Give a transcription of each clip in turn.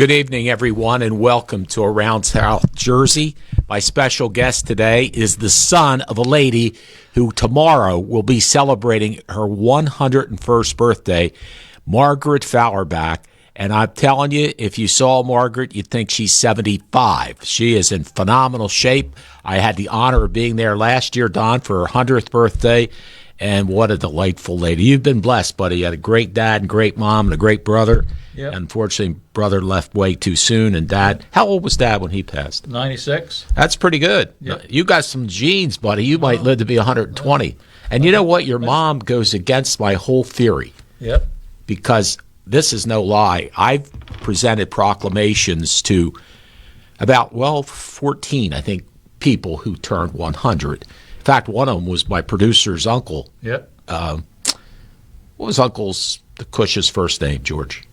Good evening, everyone, and welcome to Around South Jersey. My special guest today is the son of a lady who tomorrow will be celebrating her 101st birthday, Margaret Fauerbach. And I'm telling you, if you saw Margaret, you'd think she's 75. She is in phenomenal shape. I had the honor of being there last year, Don, for her 100th birthday. And what a delightful lady. You've been blessed, buddy. You had a great dad and great mom and a great brother. Yep. Unfortunately, brother left way too soon. And dad, how old was dad when he passed? 96. That's pretty good. Yep. You got some genes, buddy. You might live to be 120. And you know what? Your mom goes against my whole theory. Yep. Because this is no lie. I've presented proclamations to about, 14, I think, people who turned 100. In fact, one of them was my producer's uncle. Yep. What was the Cush's first name, George?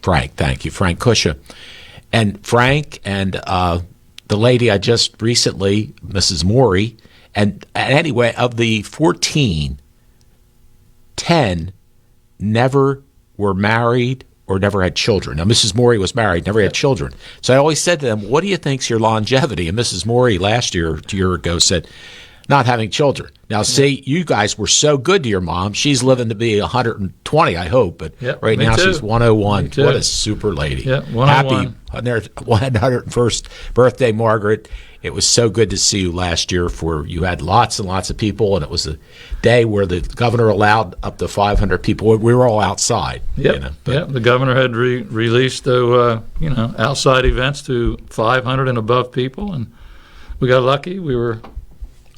Frank, thank you. Frank Cusha. And Frank and the lady I just recently, Mrs. Morey, and anyway, of the 14, 10 never were married or never had children. Now, Mrs. Morey was married, never had children. So I always said to them, what do you think's your longevity? And Mrs. Morey last year, a year ago, said, not having children. Now, see, you guys were so good to your mom. She's living to be 120, I hope. But right now, she's 101. What a super lady. Yeah, 101. Happy 101st birthday, Margaret. It was so good to see you last year. You had lots and lots of people, and it was a day where the governor allowed up to 500 people. We were all outside. Yep. The governor had released outside events to 500 and above people, and we got lucky. We were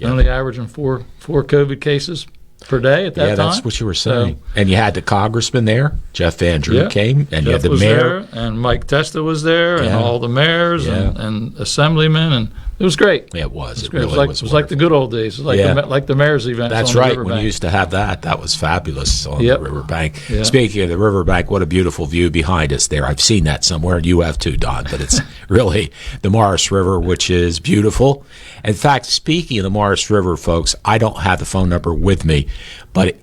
only averaging four COVID cases per day at that time. Yeah, that's what you were saying. And you had the congressman there. Jeff Van Drew came, and you had the mayor. There, and Mike Testa was there, and all the mayors and assemblymen, and it was great. Yeah, it was. It really really was. It was like the good old days. It was like the mayor's events. That's on the right. riverbank. When you used to have that, that was fabulous on the riverbank. Yeah. Speaking of the riverbank, what a beautiful view behind us there. I've seen that somewhere, and you have too, Don. But it's really the Morris River, which is beautiful. In fact, speaking of the Morris River, folks, I don't have the phone number with me, but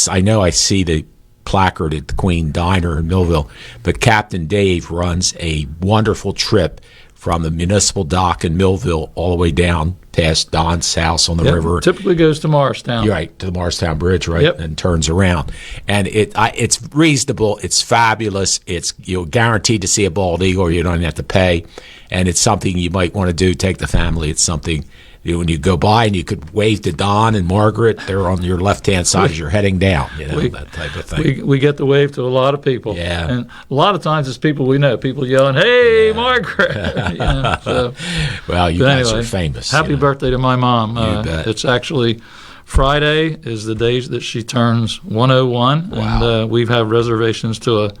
I know I see the placard at the Queen Diner in Millville. But Captain Dave runs a wonderful trip from the municipal dock in Millville all the way down past Don's house on the river. Typically goes to Morristown. You're right, to the Morristown Bridge, right, Yep. and turns around. And it's reasonable. It's fabulous. You're guaranteed to see a bald eagle. You don't even have to pay. And it's something you might want to do, take the family. It's something when you go by, and you could wave to Don and Margaret. They're on your left-hand side as you're heading down, that type of thing. We get to wave to a lot of people. Yeah. And a lot of times it's people we know, people yelling, "Hey, Margaret!" Well, you guys are famous. Happy birthday to my mom. You bet. It's actually Friday is the day that she turns 101. Wow. And we have reservations to a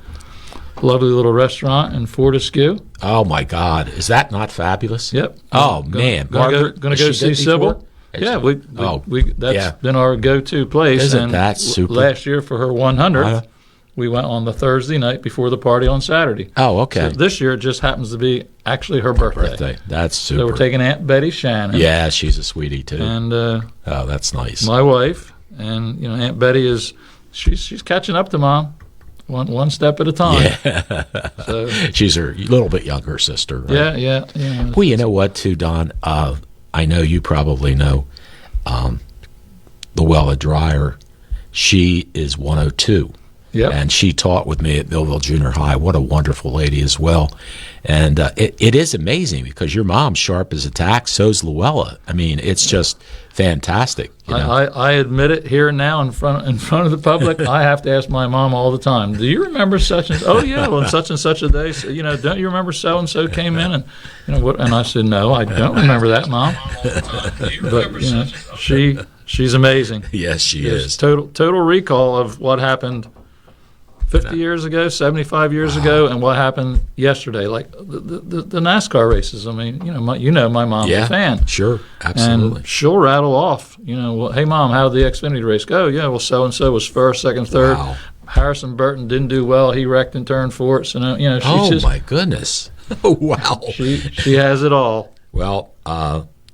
lovely little restaurant in Fortescue. Oh, my God. Is that not fabulous? Yep. Man. Margaret, going to go see Sybil. Yeah, that's been our go-to place. Isn't that super? Last year for her 100th, we went on the Thursday night before the party on Saturday. Oh, okay. So this year it just happens to be actually her birthday. That's super. So we're taking Aunt Betty Shannon. Yeah, she's a sweetie too. And that's nice. My wife, and Aunt Betty she's catching up to Mom. One step at a time. Yeah. So, she's her little bit younger sister. Right? Yeah. Well, you know what, too, Don? I know you probably know Luella Dreyer. She is 102. Yep. And she taught with me at Millville Junior High. What a wonderful lady as well. And it is amazing because your mom's sharp as a tack, so's Luella. I mean, it's just fantastic. I admit it here and now in front of the public. I have to ask my mom all the time, do you remember such and oh yeah, well, such and such a day, so, don't you remember so and so came in and what? And I said, no, I don't remember that, Mom. But she's amazing. Yes, she is. Total recall of what happened 50 years ago, 75 years ago, and what happened yesterday, like the NASCAR races. I mean, my mom's a fan. Sure, absolutely. And she'll rattle off, hey, Mom, how did the Xfinity race go? Yeah, well, so-and-so was first, second, third. Wow. Harrison Burton didn't do well. He wrecked in turn 4. So, my goodness. Oh, wow. She has it all. Well,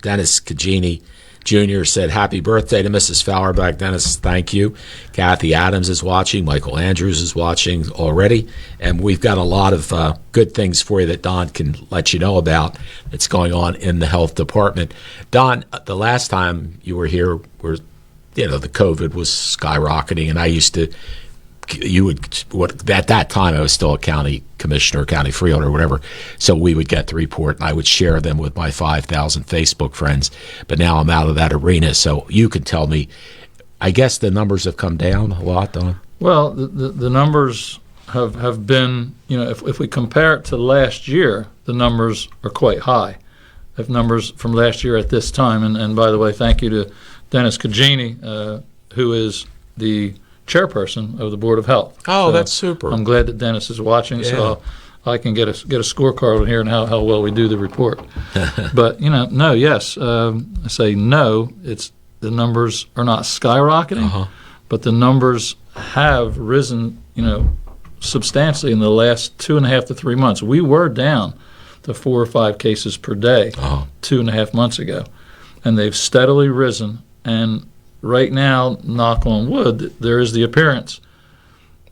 Dennis Cagini Jr. said, happy birthday to Mrs. Fauerbach. Dennis, thank you. Kathy Adams is watching. Michael Andrews is watching already. And we've got a lot of good things for you that Don can let you know about that's going on in the health department. Don, the last time you were here, the COVID was skyrocketing, and I used to at that time I was still a county commissioner, county freeholder, or whatever. So we would get the report, and I would share them with my 5,000 Facebook friends. But now I'm out of that arena, so you can tell me. I guess the numbers have come down a lot, Don. Well, the numbers have been, if we compare it to last year, the numbers are quite high. If numbers from last year at this time, and by the way, thank you to Dennis Cagini, who is the chairperson of the Board of Health. Oh, so that's super. I'm glad that Dennis is watching, so I can get a scorecard on here and how well we do the report. But I say no. It's the numbers are not skyrocketing, but the numbers have risen, substantially in the last 2.5 to 3 months. We were down to 4 or 5 cases per day 2.5 months ago, and they've steadily risen. And right now, knock on wood, there is the appearance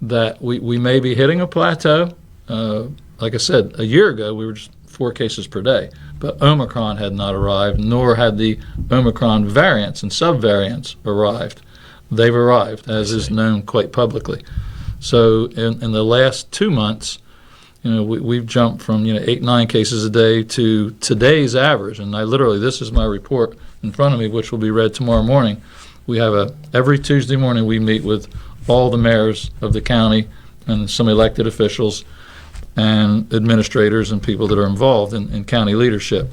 that we may be hitting a plateau. Like I said, a year ago, we were just 4 cases per day, but Omicron had not arrived, nor had the Omicron variants and subvariants arrived. They've arrived, as is known quite publicly. So in the last 2 months, we've jumped from 8, 9 cases a day to today's average. And this is my report in front of me, which will be read tomorrow morning. We have every Tuesday morning we meet with all the mayors of the county and some elected officials and administrators and people that are involved in county leadership.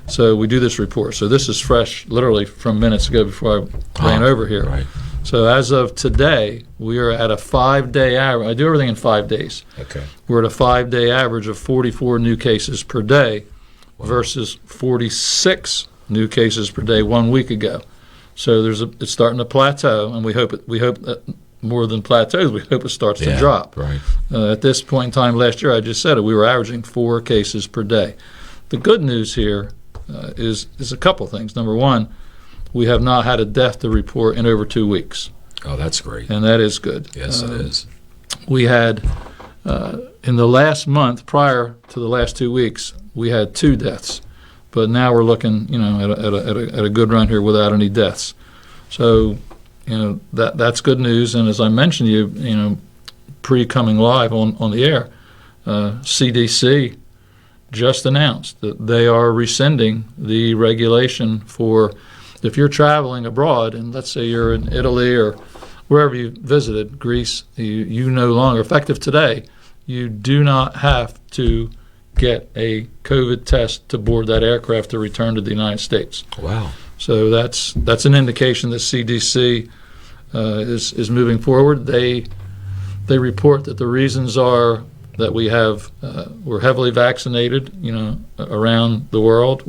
So we do this report. So this is fresh, literally from minutes ago before I ran over here. Right. So as of today, we are at a 5-day average. I do everything in 5 days. Okay. We're at a 5-day average of 44 new cases per day versus 46 new cases per day 1 week ago. So it's starting to plateau, and we hope that more than plateaus, we hope it starts to drop. Right. At this point in time last year, I just said it, we were averaging 4 cases per day. The good news here is a couple things. Number one, we have not had a death to report in over 2 weeks. Oh, that's great. And that is good. Yes, it is. We had, in the last month, prior to the last 2 weeks, we had 2 deaths. But now we're looking, at a good run here without any deaths. So, that's good news. And as I mentioned to you, pre-coming live on the air, CDC just announced that they are rescinding the regulation for if you're traveling abroad, and let's say you're in Italy or wherever you visited, Greece, you no longer, effective today, you do not have to get a COVID test to board that aircraft to return to the United States. Wow. So that's an indication that CDC is moving forward. They report that the reasons are that we're heavily vaccinated, around the world.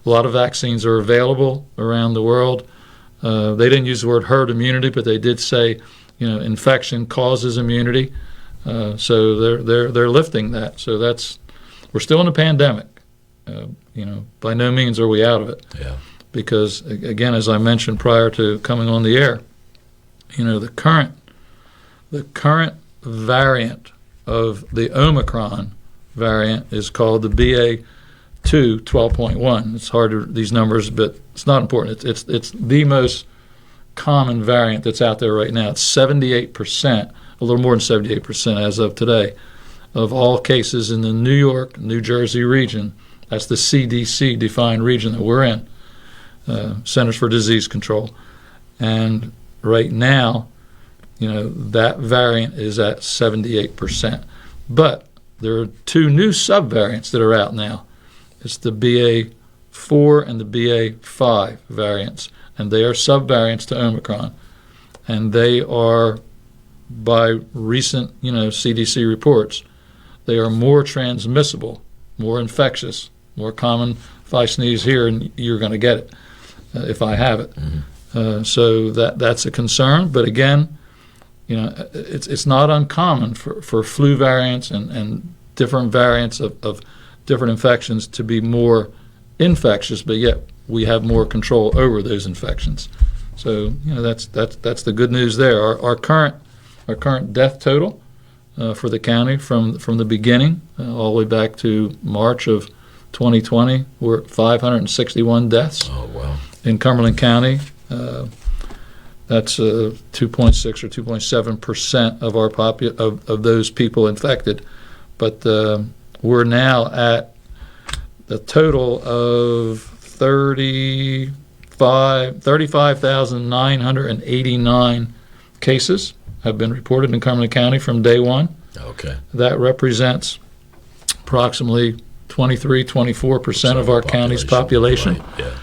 A lot of vaccines are available around the world. They didn't use the word herd immunity, but they did say, infection causes immunity. So they're lifting that. So we're still in a pandemic. By no means are we out of it. Yeah. Because again, as I mentioned prior to coming on the air, the current variant of the Omicron variant is called the BA2 12.1. It's hard to these numbers, but it's not important. It's the most common variant that's out there right now. It's 78%. A little more than 78% as of today, of all cases in the New York, New Jersey region. That's the CDC-defined region that we're in, Centers for Disease Control. And right now, that variant is at 78%. But there are 2 new subvariants that are out now. It's the BA4 and the BA5 variants, and they are subvariants to Omicron. And they are, by recent, CDC reports, they are more transmissible, more infectious, more common. If I sneeze here, and you're going to get it if I have it. Mm-hmm. So that's a concern. But again, it's not uncommon for flu variants and different variants of different infections to be more infectious, but yet we have more control over those infections. So that's the good news there. Our current death total for the county from the beginning all the way back to March of 2020, we're at 561 deaths. Oh, wow. In Cumberland County. That's 2.6 or 2.7% of our of those people infected. But we're now at the total of 35,989 cases have been reported in Cumberland County from day one. Okay. That represents approximately 24% of our county's population. Right. Yeah.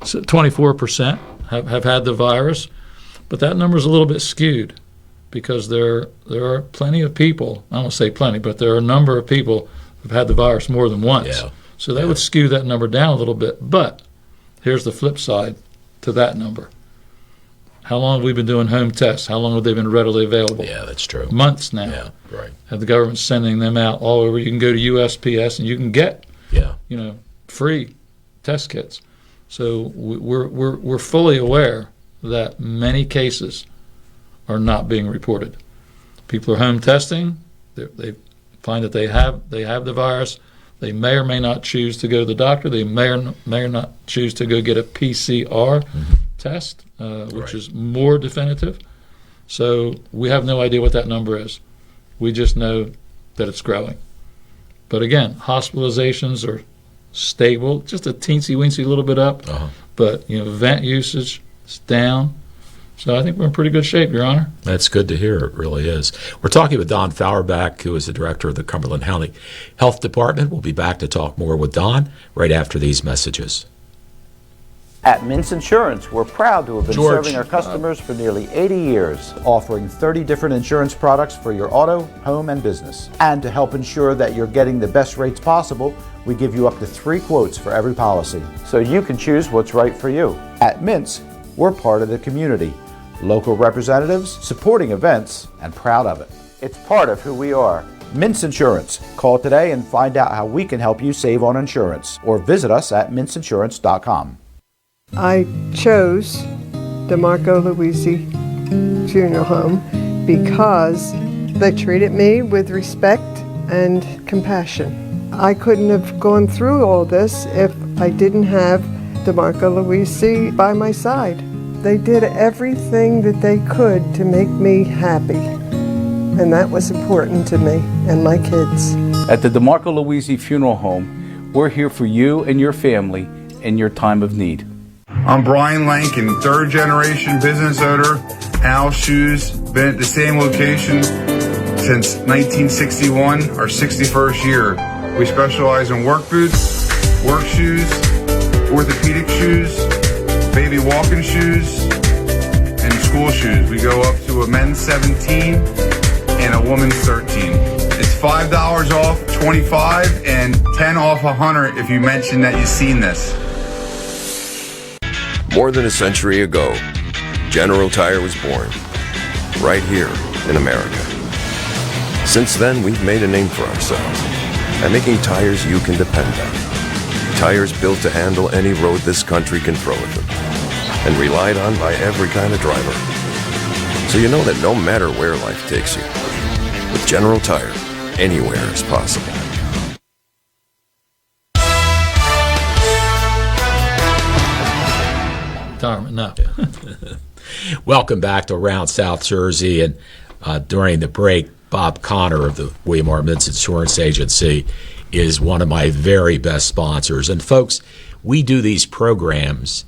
So 24% have had the virus, but that number is a little bit skewed because there are plenty of people, I don't say plenty, but there are a number of people who've had the virus more than once. Yeah. So that would skew that number down a little bit. But here's the flip side to that number. How long have we been doing home tests? How long have they been readily available? Yeah, that's true. Months now. Yeah, right. And the government's sending them out all over. You can go to USPS and you can get free test kits. So we're fully aware that many cases are not being reported. People are home testing. They find that they have the virus. They may or may not choose to go to the doctor. They may or not choose to go get a PCR test, which is more definitive. So we have no idea what that number is. We just know that it's growing. But again, hospitalizations are stable, just a teensy-weensy little bit up, but vent usage is down. So I think we're in pretty good shape, Your Honor. That's good to hear. It really is. We're talking with Don Fauerbach, who is the director of the Cumberland County Health Department. We'll be back to talk more with Don right after these messages. At Mintz Insurance, we're proud to have been serving our customers for nearly 80 years, offering 30 different insurance products for your auto, home, and business. And to help ensure that you're getting the best rates possible, we give you up to 3 quotes for every policy, so you can choose what's right for you. At Mintz, we're part of the community, local representatives, supporting events, and proud of it. It's part of who we are. Mintz Insurance. Call today and find out how we can help you save on insurance, or visit us at mintzinsurance.com. I chose DeMarco Luisi Funeral Home because they treated me with respect and compassion. I couldn't have gone through all this if I didn't have DeMarco Luisi by my side. They did everything that they could to make me happy, and that was important to me and my kids. At the DeMarco Luisi Funeral Home, we're here for you and your family in your time of need. I'm Brian Lankin, 3rd generation business owner, Al Shoes. Been at the same location since 1961, our 61st year. We specialize in work boots, work shoes, orthopedic shoes, baby walking shoes, and school shoes. We go up to a men's 17 and a woman's 13. It's $5 off, $25, and $10 off $100 if you mention that you've seen this. More than a century ago, General Tire was born, right here in America. Since then, we've made a name for ourselves by making tires you can depend on. Tires built to handle any road this country can throw at them, and relied on by every kind of driver. So you know that no matter where life takes you, with General Tire, anywhere is possible. Retirement, no. Welcome back to Around South Jersey. And during the break, Bob Connor of the William R. Mintz Insurance Agency is one of my very best sponsors. And folks, we do these programs.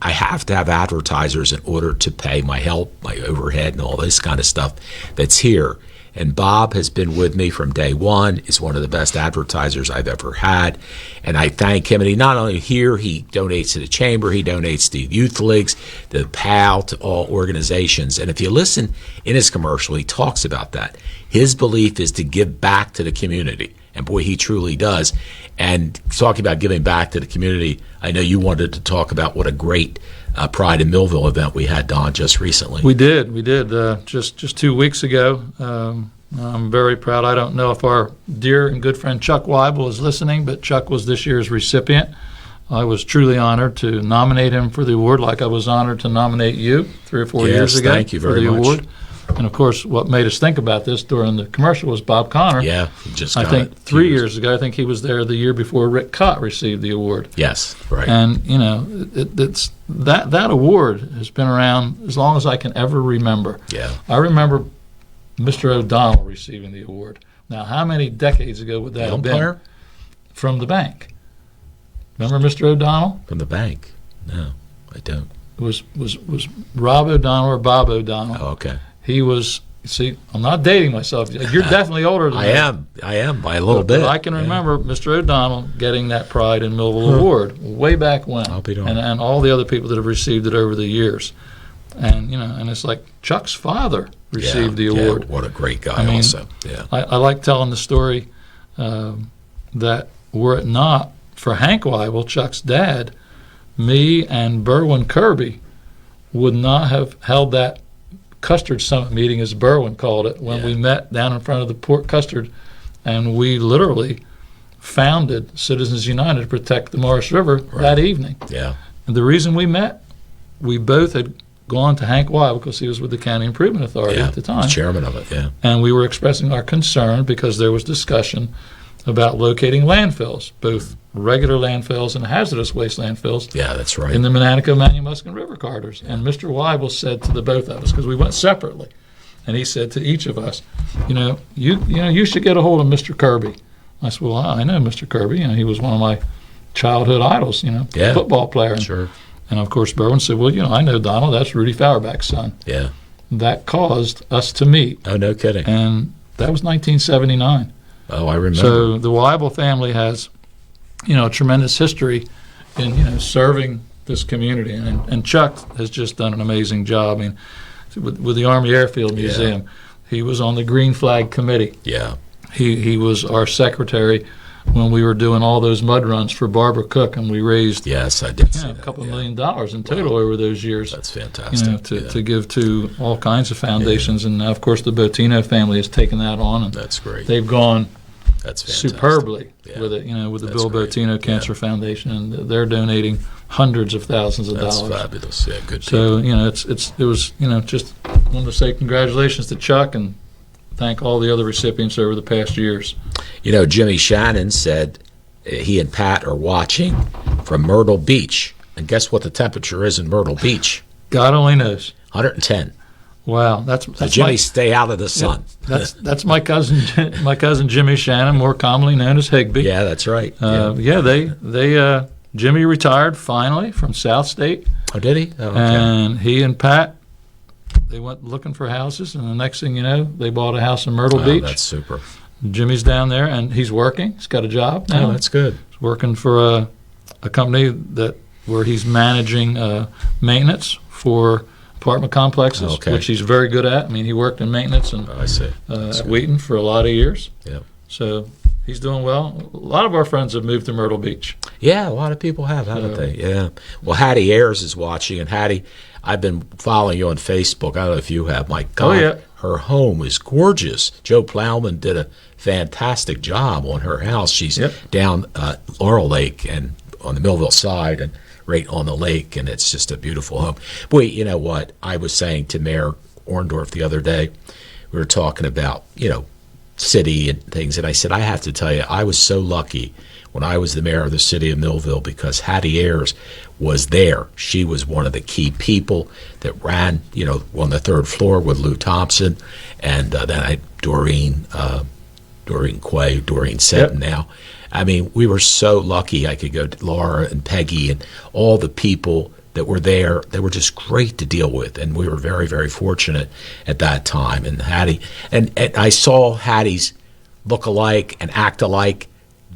I have to have advertisers in order to pay my help, my overhead, and all this kind of stuff that's here. And Bob has been with me from day one. Is one of the best advertisers I've ever had. And I thank him. And he not only here, he donates to the Chamber, he donates to youth leagues, the PAL, to all organizations. And if you listen in his commercial, he talks about that. His belief is to give back to the community. And boy, he truly does. And talking about giving back to the community, I know you wanted to talk about what a great Pride in Millville event we had, Don, just recently. We did. Just 2 weeks ago. I'm very proud. I don't know if our dear and good friend Chuck Weibel is listening, but Chuck was this year's recipient I was truly honored to nominate him for the award, like I was honored to nominate you 3 or 4 years ago thank you for very the much. award. And of course, what made us think about this during the commercial was Bob Connor. Yeah, he just I got think it. 3 years ago. I think he was there the year before Rick Cott received the award. Yes, right. And you know, it's that award has been around as long as I can ever remember. Yeah. I remember Mr. O'Donnell receiving the award. Now, how many decades ago would that The have been? umpire? From the bank. Remember Mr. O'Donnell? From the bank. No, I don't. It was Rob O'Donnell or Bob O'Donnell. Oh, okay. He was. See, I'm not dating myself. You're definitely older than me. I am by a little bit. But I can remember Mr. O'Donnell getting that Pride in Millville award way back when, I'll be darned. and all the other people that have received it over the years, and you know, and it's like Chuck's father received the award. Yeah, what a great guy! I mean, also, yeah. I like telling the story that were it not for Hank Weibel, Chuck's dad, me and Berwin Kirby would not have held that Custard Summit meeting, as Berwin called it, when we met down in front of the Port Custard, and we literally founded Citizens United to protect the Morris River that evening. Yeah. And the reason we met, we both had gone to Hank Weibel because he was with the County Improvement Authority at the time. Chairman of it, yeah. And we were expressing our concern because there was discussion about locating landfills, both regular landfills and hazardous waste landfills. Yeah, that's right. In the Manatee-Manumuskin River corridors. And Mr. Weibel said to the both of us, because we went separately, and he said to each of us, you should get a hold of Mr. Kirby. I said, well, I know Mr. Kirby. You know, he was one of my childhood idols, football player. Sure. And of course, Berwin said, well, I know Donald. That's Rudy Fauerbach's son. Yeah. That caused us to meet. Oh, no kidding. And that was 1979. Oh, I remember. So the Weibel family has, a tremendous history in, serving this community. And Chuck has just done an amazing job. I mean, with the Army Airfield Museum, he was on the Green Flag Committee. Yeah. He was our secretary when we were doing all those mud runs for Barbara Cook, and we raised Yes, I did see a that. couple $1 million in total over those years. That's fantastic. To give to all kinds of foundations. And now, of course, the Botino family has taken that on, and That's great. they've gone That's fantastic. superbly Yeah. with it. With the That's Bill great. Botino Cancer Foundation, and they're donating hundreds of thousands of That's dollars. fabulous. Yeah, good people. So it was just wanted to say congratulations to Chuck and thank all the other recipients over the past years. Jimmy Shannon said he and Pat are watching from Myrtle Beach. And guess what the temperature is in Myrtle Beach? God only knows. 110. Wow, that's So Jimmy, stay out of the sun. that's my cousin Jimmy Shannon, more commonly known as Higby. Yeah, that's right. They Jimmy retired finally from South State. Oh, did he? Oh, okay. And he and Pat, they went looking for houses, and the next thing you know, they bought a house in Myrtle Beach. That's super. Jimmy's down there, and he's working. He's got a job now. Oh, that's good. He's working for a company where he's managing maintenance for apartment complexes, Okay. which he's very good at. I mean, he worked in maintenance and I see. at Wheaton for a lot of years. Yeah. So he's doing well. A lot of our friends have moved to Myrtle Beach. Yeah, a lot of people have, haven't they? Yeah. Well, Hattie Ayers is watching, and Hattie, I've been following you on Facebook. I don't know if you have. My God, yeah. her home is gorgeous. Joe Plowman did a fantastic job on her house. She's down Laurel Lake and on the Millville side and right on the lake, and it's just a beautiful home. Boy, you know what? I was saying to Mayor Orndorff the other day, we were talking about, city and things, and I said, I have to tell you, I was so lucky when I was the mayor of the city of Millville because Hattie Ayers was there. She was one of the key people that ran, on the third floor with Lou Thompson, and then I Doreen Quay, Doreen Seton now. I mean, we were so lucky. I could go to Laura and Peggy and all the people that were there. They were just great to deal with, and we were very, very fortunate at that time. And Hattie, and I saw Hattie's look alike and act alike,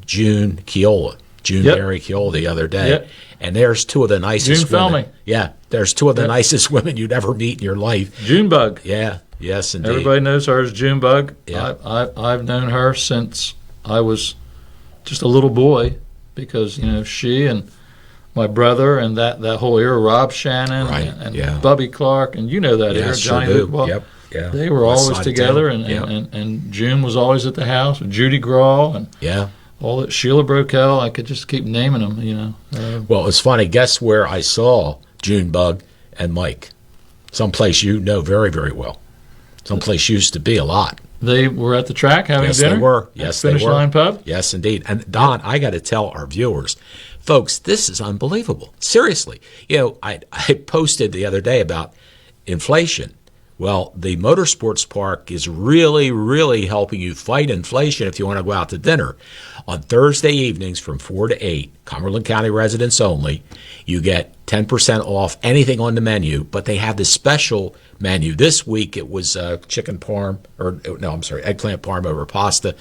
June Keola, Mary Keola the other day. Yep. And there's two of the nicest June women. Felmy. Yeah, there's two of the nicest women you'd ever meet in your life. Junebug. Yeah, yes, indeed. Everybody knows her as Junebug. Yeah. I've known her since I was just a little boy because, she and my brother and that whole era, Rob Shannon and Bubby Clark, and that era, Johnny sure Luke. Yep. Yeah. They were West always side of together, town. and June was always at the house with Judy Grawl, and all that Sheila Brokel. I could just keep naming them. You know. Well, it's funny. Guess where I saw Junebug and Mike? Someplace you know very, very well. Someplace you used to be a lot. They were at the track having Yes, dinner? they were. Yes, they were. Finish Line Pub? Yes, indeed. And Don, I got to tell our viewers, folks, this is unbelievable. Seriously. You know, I posted the other day about inflation. Well, the Motorsports Park is really, really helping you fight inflation if you want to go out to dinner. On Thursday evenings from 4 to 8, Cumberland County residents only, you get 10% off anything on the menu, but they have this special menu. This week it was eggplant parm over pasta.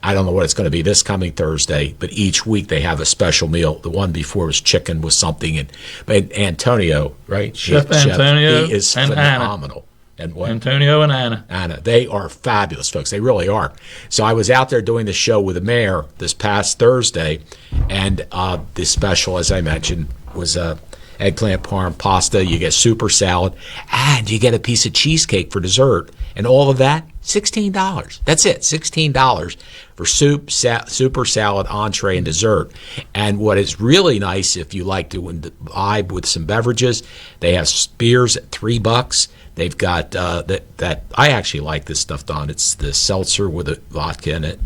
I don't know what it's going to be this coming Thursday, but each week they have a special meal. The one before was chicken with something. But Antonio, right? Chef Antonio he is and phenomenal. Anna. And what? Antonio and Anna. Anna. They are fabulous, folks. They really are. So I was out there doing the show with the mayor this past Thursday, and the special, as I mentioned, was eggplant parm pasta. You get super salad, and you get a piece of cheesecake for dessert. And all of that, $16. That's it, $16 for soup, super salad, entree, and dessert. And what is really nice, if you like to vibe with some beverages, they have beers at $3. They've got that I actually like this stuff, Don. It's the seltzer with a vodka in it.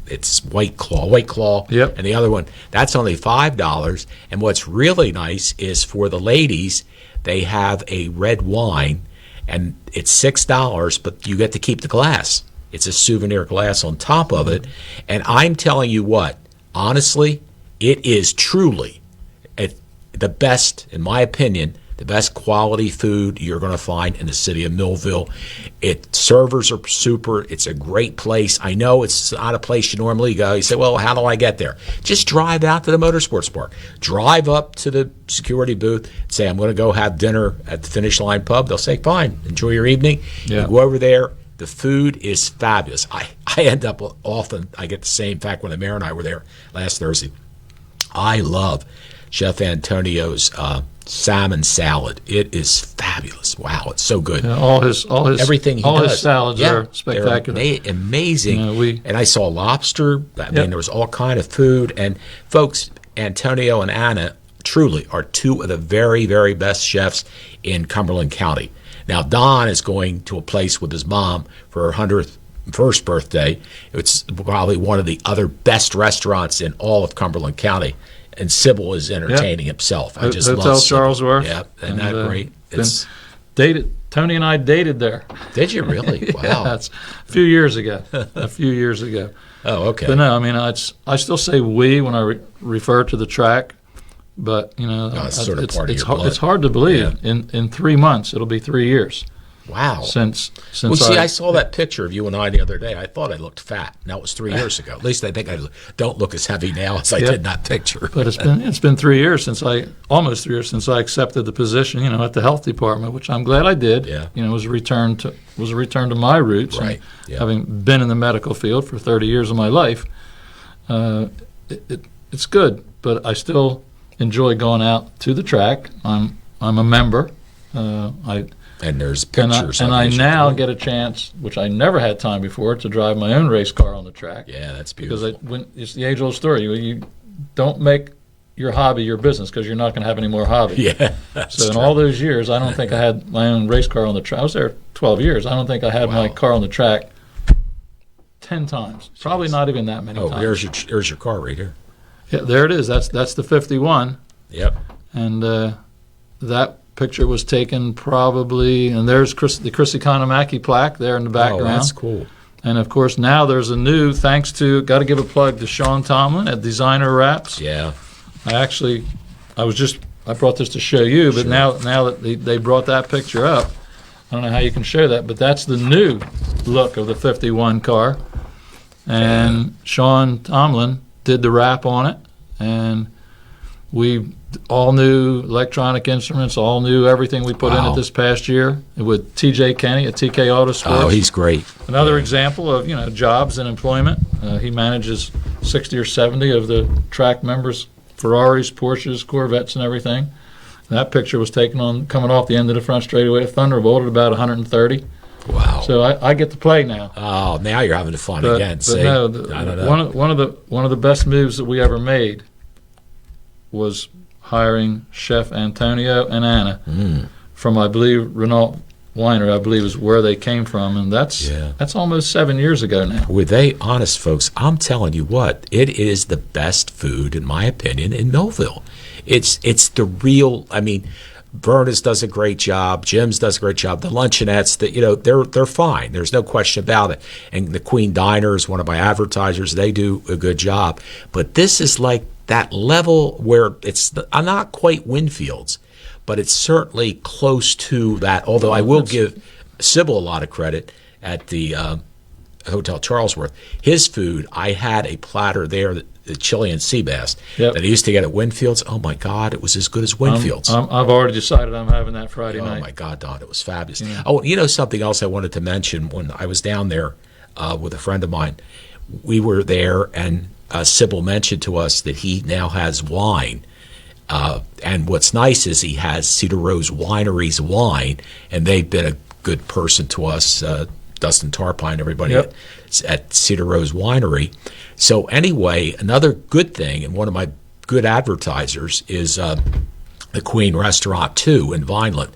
It's White Claw. Yep. And the other one, that's only $5. And what's really nice is for the ladies, they have a red wine, and it's $6, but you get to keep the glass. It's a souvenir glass on top of it. And I'm telling you what, honestly, it is truly the best, in my opinion, the best quality food you're going to find in the city of Millville. Servers are super. It's a great place. I know it's not a place you normally go. You say, well, how do I get there? Just drive out to the Motorsports Park. Drive up to the security booth. Say, I'm going to go have dinner at the Finish Line Pub. They'll say, fine. Enjoy your evening. Yeah. You go over there. The food is fabulous. I end up often, I get the same. In fact, when the mayor and I were there last Thursday, I love Chef Antonio's salmon salad. It is fabulous. Wow, it's so good. Yeah, all his everything he all does. his salads are spectacular. They're amazing. And I saw lobster. I mean, Yep. there was all kind of food. And folks, Antonio and Anna truly are two of the very, very best chefs in Cumberland County. Now, Don is going to a place with his mom for her 101st birthday. It's probably one of the other best restaurants in all of Cumberland County. And Sybil is entertaining himself. I just Hotel love Charles Worth. Yeah, isn't that great? It's dated. Tony and I dated there. Did you really? Wow. Yeah, that's a few years ago. Oh, okay. But no, I mean, I still say we when I refer to the track, but you know, it's sort of part of your blood. It's hard to believe. Yeah. In 3 months, it'll be 3 years. Wow. Since well, see, I saw that picture of you and I the other day. I thought I looked fat. That was 3 years ago. At least I think I don't look as heavy now as I did in that picture. But it's been 3 years almost 3 years since I accepted the position, you know, at the health department, which I'm glad I did. Yeah. You know, it was a return to my roots. Right. And Yeah. having been in the medical field for 30 years of my life, it's good. But I still enjoy going out to the track. I'm a member. And there's pictures. And I now get a chance, which I never had time before, to drive my own race car on the track. Yeah, that's beautiful. Because it's the age-old story. You don't make your hobby your business because you're not going to have any more hobby. Yeah. So in all those years, I don't think I had my own race car on the track. I was there 12 years. I don't think I had my car on the track 10 times. Probably not even that many times. Here's your car right here. Yeah, there it is. That's the 51. Yep. And that picture was taken probably, and there's the Chris Economaki plaque there in the background. Oh, that's cool. And of course now there's a new, thanks to, got to give a plug to Sean Tomlin at Designer Wraps. Yeah. I brought this to show you, but now that they brought that picture up, I don't know how you can show that, but that's the new look of the 51 car. And Sean Tomlin did the wrap on it, and we all new electronic instruments, all new everything we put in it this past year with TJ Kenny at TK Autosports. Oh, he's great. Another example of, you know, jobs and employment. He manages 60 or 70 of the track members, Ferraris, Porsches, Corvettes, and everything. That picture was taken coming off the end of the front straightaway at Thunderbolt at about 130. Wow. So I get to play now. Oh, now you're having fun But, again. but See? no, I don't know. one of the best moves that we ever made was hiring Chef Antonio and Anna from, I believe, Renault Winery, I believe, is where they came from, and that's almost 7 years ago now. Were they honest, folks? I'm telling you what, it is the best food, in my opinion, in Millville. It's the real. I mean, Verna's does a great job. Jim's does a great job. The luncheonettes, they're fine. There's no question about it. And the Queen Diner is one of my advertisers. They do a good job. But this is like that level where it's not quite Winfield's, but it's certainly close to that. Although I will give Sybil a lot of credit at the Hotel Charlesworth. His food, I had a platter there, the Chilean sea bass that I used to get at Winfield's. Oh my God, it was as good as Winfield's. I've already decided I'm having that Friday night. Oh my God, Don, it was fabulous. Yeah. Oh, something else I wanted to mention when I was down there with a friend of mine. We were there, and Sybil mentioned to us that he now has wine. And what's nice is he has Cedar Rose Winery's wine, and they've been a good person to us, Dustin Tarpine, everybody at Cedar Rose Winery. So anyway, another good thing, and one of my good advertisers is the Queen Restaurant 2 in Vineland.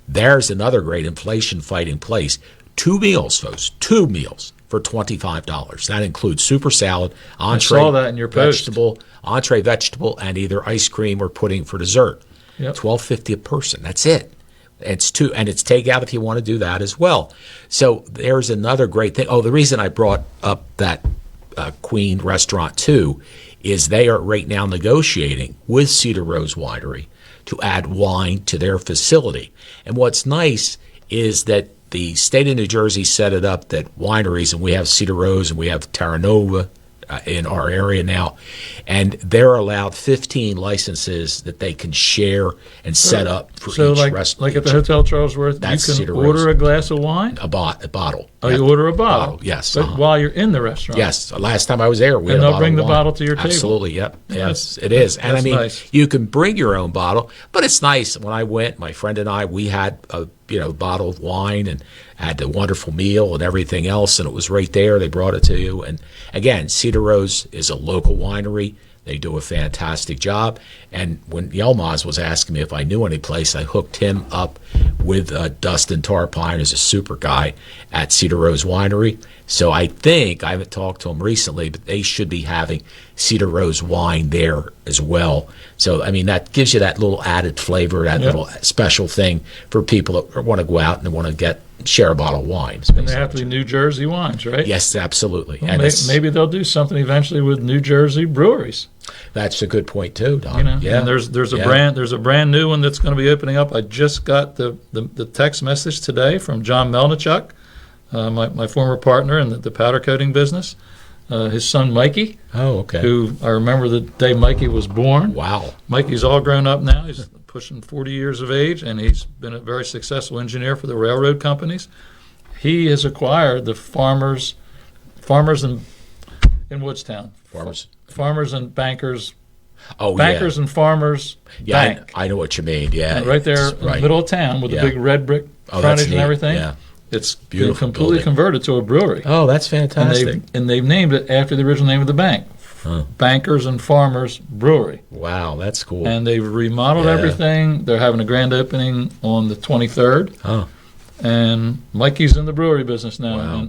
There's another great inflation-fighting place. 2 meals, folks, 2 meals for $25. That includes super salad, entree, I saw that in your post. vegetable, and either ice cream or pudding for dessert. $12.50 a person. That's it. It's takeout if you want to do that as well. So there's another great thing. Oh, the reason I brought up that Queen Restaurant 2 is they are right now negotiating with Cedar Rose Winery to add wine to their facility. And what's nice is that the state of New Jersey set it up that wineries, and we have Cedar Rose and we have Terra Nova in our area now, and they're allowed 15 licenses that they can share and set up for each restaurant. Like at the Hotel Charlesworth, you can Cedar order Rose. a glass of wine? A bottle. Oh, you order a bottle? Yes. But while you're in the restaurant? Yes. Last time I was there, we had and a they'll bottle bring of the wine. bottle to your table? Absolutely, yep. Yes, it is. And I mean, nice. You can bring your own bottle, but it's nice. When I went, my friend and I, we had a bottle of wine and had a wonderful meal and everything else, and it was right there. They brought it to you. And again, Cedar Rose is a local winery. They do a fantastic job. And when Yelmaz was asking me if I knew any place, I hooked him up with Dustin Tarpine, who's a super guy at Cedar Rose Winery. So I think, I haven't talked to him recently, but they should be having Cedar Rose wine there as well. So, I mean, that gives you that little added flavor, that little special thing for people that want to go out and want to share a bottle of wine. And they have to be New Jersey wines, right? Yes, absolutely. Well, And maybe they'll do something eventually with New Jersey breweries. That's a good point too, Don. Yeah. And there's a brand new one that's going to be opening up. I just got the text message today from John Melnichuk, my former partner in the powder coating business. His son Mikey. Oh, okay. Who I remember the day Mikey was born. Wow. Mikey's all grown up now. He's pushing 40 years of age, and he's been a very successful engineer for the railroad companies. He has acquired the farmers in Woodstown. Farmers and bankers. Oh, bankers and farmers. Yeah, bank. I know what you mean. Yeah, right there in the middle of town with the big red brick frontage and everything. Yeah. It's beautiful, been completely converted to a brewery. Oh, that's fantastic. And they've named it after the original name of the bank. Bankers and Farmers Brewery. Wow, that's cool. And they've remodeled everything. They're having a grand opening on the 23rd. Oh. And Mikey's in the brewery business now. Wow.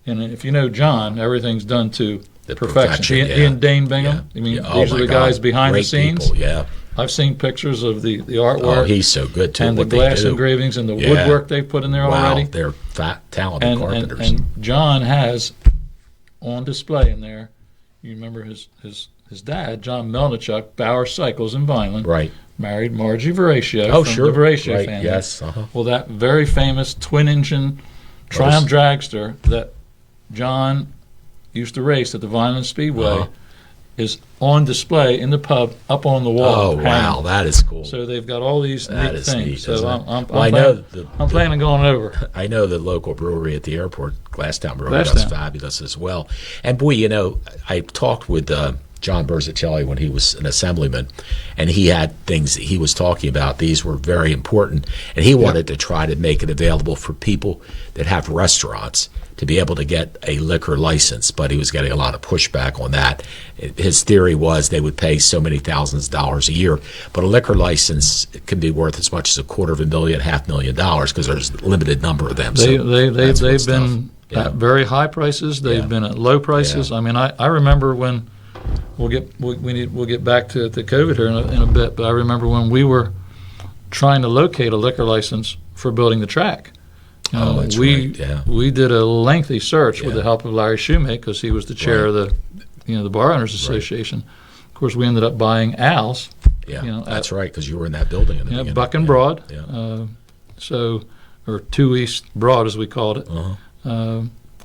And if you know John, everything's done to perfection. He and Dane Bingham. I mean, these are the guys behind the scenes. People, I've seen pictures of the artwork. Oh, he's so good too. And the glass engravings and the woodwork they've put in there already. Wow, they're talented carpenters. And John has on display in there. You remember his dad, John Melnichuk, Bauer Cycles in Vineland. Right. Married Margie Veratio from the Veratio family. Yes. Well, that very famous twin-engine Triumph dragster that John used to race at the Vineland Speedway is on display in the pub up on the wall. Oh, wow, that is cool. So they've got all these neat things. Neat, so I'm planning on going over. I know the local brewery at the airport, Glasstown Brewery, that's fabulous as well. And boy, I talked with John Berzicelli when he was an assemblyman, and he had things that he was talking about. These were very important, and he wanted to try to make it available for people that have restaurants to be able to get a liquor license, but he was getting a lot of pushback on that. His theory was they would pay so many thousands of dollars a year, but a liquor license can be worth as much as $250,000, $500,000 because there's a limited number of them. They've been at very high prices. They've been at low prices. I mean, I remember when we'll get back to COVID here in a bit, but I remember when we were trying to locate a liquor license for building the track. That's right. Yeah. We did a lengthy search with the help of Larry Shoemake because he was the chair of the Bar Owners Association. Of course, we ended up buying Al's. Yeah, that's right, because you were in that building. In the beginning. Buck and Broad. Or 2 East Broad, as we called it.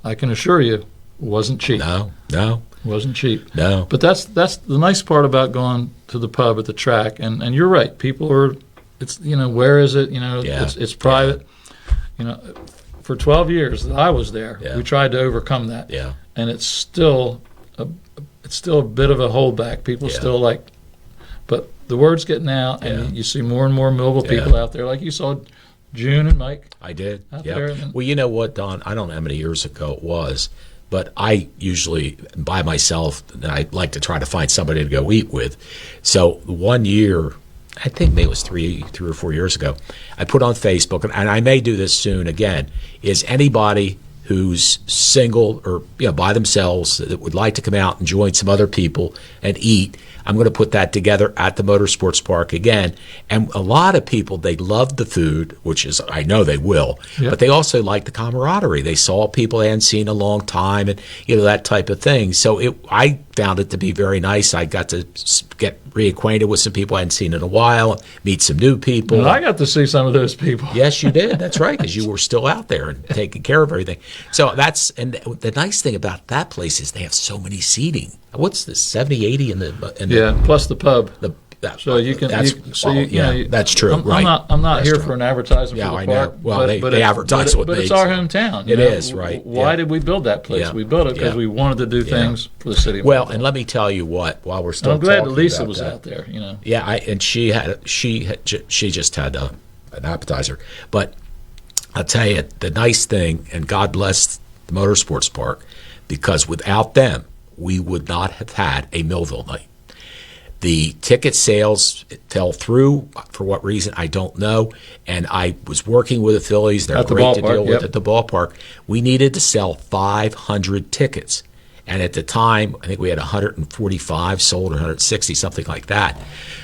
I can assure you, it wasn't cheap. No. It wasn't cheap. No. But that's the nice part about going to the pub at the track. And you're right. People are, it's, where is it? It's private. For 12 years that I was there, we tried to overcome that. Yeah. And it's still a bit of a holdback. People still but the word's getting out, and you see more and more Millville people out there, like you saw June and Mike. I did. Out there. Well, you know what, Don? I don't know how many years ago it was, but I usually by myself, and I like to try to find somebody to go eat with. So 1 year, I think maybe it was three or 4 years ago, I put on Facebook, and I may do this soon again, is anybody who's single or by themselves that would like to come out and join some other people and eat. I'm going to put that together at the Motorsports Park again. And a lot of people, they love the food, which is, I know they will, but they also like the camaraderie. They saw people they hadn't seen in a long time and, that type of thing. So I found it to be very nice. I got to get reacquainted with some people I hadn't seen in a while, meet some new people. And I got to see some of those people. Yes, you did. That's right, because you were still out there and taking care of everything. So and the nice thing about that place is they have so many seating. What's this, 70, 80 in the plus the pub. So you can. That's true. I'm not here for an advertisement for the I park. know. Well, they advertise with me. But it's our hometown. It is, right. Why did we build that place? We built it because we wanted to do things for the city. Well, and let me tell you what. While we're still, I'm glad that Lisa was out there. Yeah, and she just had an appetizer. But I'll tell you, the nice thing, and God bless the Motorsports Park, because without them, we would not have had a Millville night. The ticket sales fell through. For what reason, I don't know. And I was working with the Phillies. They're great to deal with at the ballpark. We needed to sell 500 tickets. And at the time, I think we had 145 sold, or 160, something like that.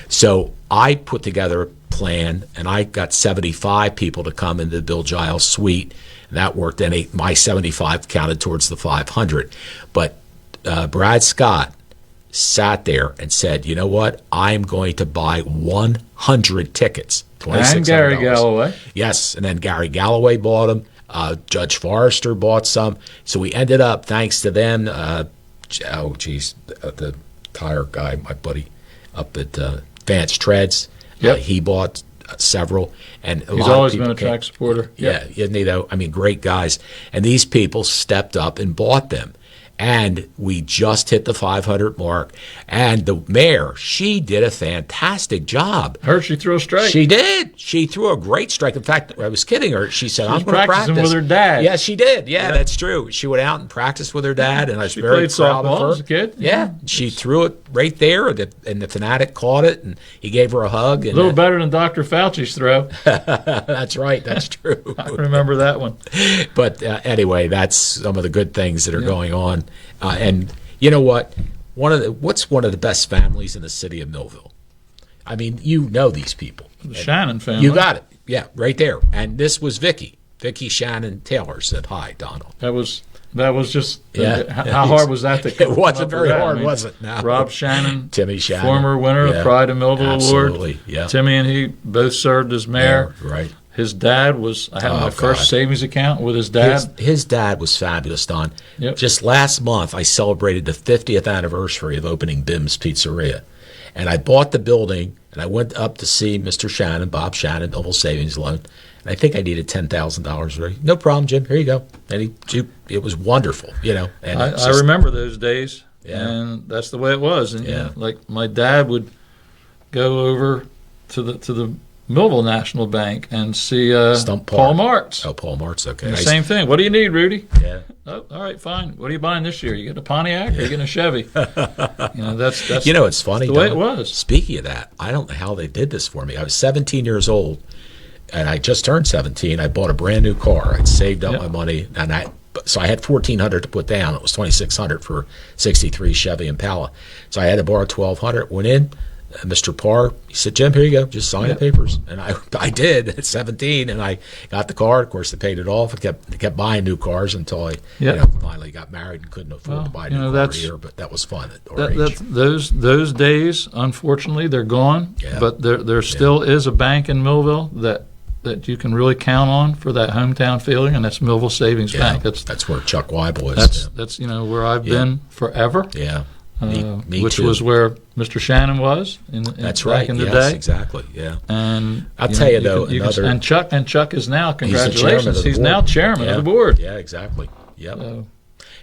So I put together a plan, and I got 75 people to come into the Bill Giles suite. And that worked. And my 75 counted towards the 500. But Brad Scott sat there and said, you know what, I'm going to buy 100 tickets. And Gary Galloway. Yes, and then Gary Galloway bought them. Judge Forrester bought some. So we ended up, thanks to them, the tire guy, my buddy up at Vance Treads, he bought several. And he's always been a track supporter. Yeah, isn't he though? I mean, great guys. And these people stepped up and bought them. And we just hit the 500 mark. And the mayor, she did a fantastic job. Heard she threw a strike. She did. She threw a great strike. In fact, I was kidding her. She said, I'm going to practice. Practicing with her dad. Yeah, she did. Yeah, that's true. She went out and practiced with her dad, and I was very proud of her. As a kid. Yeah, she threw it right there, and the Fanatic caught it, and he gave her a hug. And, a little better than Dr. Fauci's throw. That's right. That's true. I remember that one. But anyway, that's some of the good things that are going on. And you know what? What's one of the best families in the city of Millville? I mean, you know these people. The Shannon family. You got it. Yeah, right there. And this was Vicky Shannon Taylor said hi, Donald. That was just how hard was that to come It wasn't very hard, I mean, was it? No. Rob Shannon, Timmy Shannon, former winner of Pride of Millville absolutely. Award. Yeah. Timmy and he both served as mayor. Yeah, right. His dad was, I had my first savings account with his dad. His dad was fabulous, Don. Yep. Just last month, I celebrated the 50th anniversary of opening Bim's Pizzeria. And I bought the building, and I went up to see Mr. Shannon, Bob Shannon, Noble Savings Loan. And I think I needed $10,000 already. No problem, Jim. Here you go. And it was wonderful, And I remember those days. Yeah. And that's the way it was. And Yeah. like my dad would go over to the Millville National Bank and see Stump Paul Park. Martz. Oh, Paul Martz. Okay. And the same thing. What do you need, Rudy? Yeah. Oh, all right, fine. What are you buying this year? You getting a Pontiac or you getting a Chevy? That's It's funny. the way it Don, was. Speaking of that, I don't know how they did this for me. I was 17 years old, and I just turned 17. I bought a brand new car. I'd saved up my money, and so I had $1,400 to put down. It was $2,600 for '63 Chevy Impala. So I had to borrow $1,200. Went in. Mr. Parr, he said, "Jim, here you go. Just sign the papers." And I did at 17, and I got the car. Of course, I paid it off. I kept buying new cars until I finally got married and couldn't afford to buy a new car a year. But that was fun at our age. Those days, unfortunately, they're gone. Yeah. But there still is a bank in Millville that you can really count on for that hometown feeling, and that's Millville Savings Bank. That's where Chuck Weibel is. That's where I've been forever. Yeah. Me which too. was where Mr. Shannon was back in the day. Exactly. Yeah. And I'll tell you though, and Chuck is now, congratulations, he's now chairman of the board. Yeah, exactly. Yep.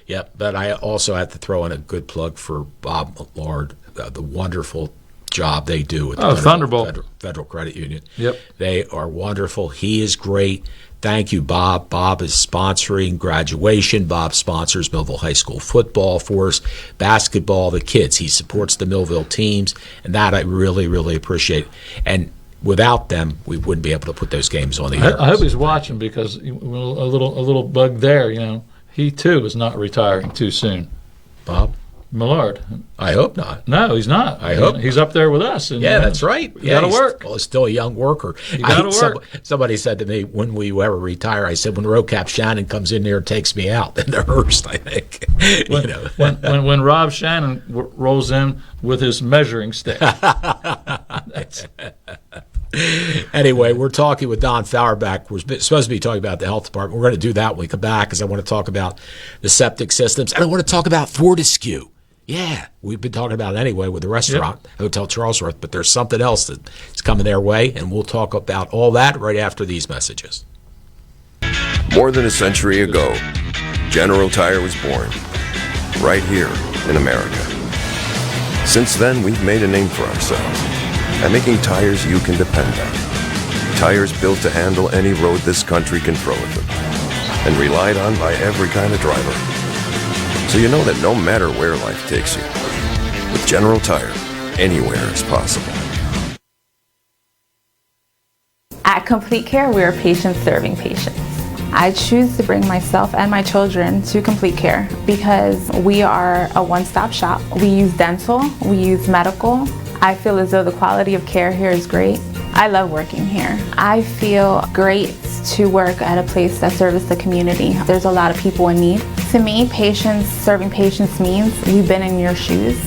Yep. But I also have to throw in a good plug for Bob Millard, the wonderful job they do with the Thunderbolt Federal Credit Union. Yep. They are wonderful. He is great. Thank you, Bob. Bob is sponsoring graduation. Bob sponsors Millville High School football for us, basketball, the kids. He supports the Millville teams, and that I really, really appreciate. And without them, we wouldn't be able to put those games on the air. I hope he's watching, because a little bug there. He too is not retiring too soon. Bob Millard. I hope not. No, he's not. I hope he's up there with us. And, that's right. You got to work. Well, he's still a young worker. You got to work. Somebody said to me, "When will you ever retire?" I said, "When Rocap Shannon comes in here and takes me out in the Hearst." I think. When Rob Shannon rolls in with his measuring stick. Anyway, we're talking with Don Fauerbach. We're supposed to be talking about the health department. We're going to do that when we come back, because I want to talk about the septic systems, and I want to talk about Fortescue. Yeah, we've been talking about it anyway with the restaurant, Hotel Charlesworth, but there's something else that's coming their way, and we'll talk about all that right after these messages. More than a century ago, General Tire was born, right here in America. Since then, we've made a name for ourselves by making tires you can depend on. Tires built to handle any road this country can throw at them, and relied on by every kind of driver. So you know that no matter where life takes you, with General Tire, anywhere is possible. At Complete Care, we are patients serving patients. I choose to bring myself and my children to Complete Care because we are a one-stop shop. We use dental, we use medical. I feel as though the quality of care here is great. I love working here. I feel great to work at a place that serves the community. There's a lot of people in need. To me, serving patients means we've been in your shoes.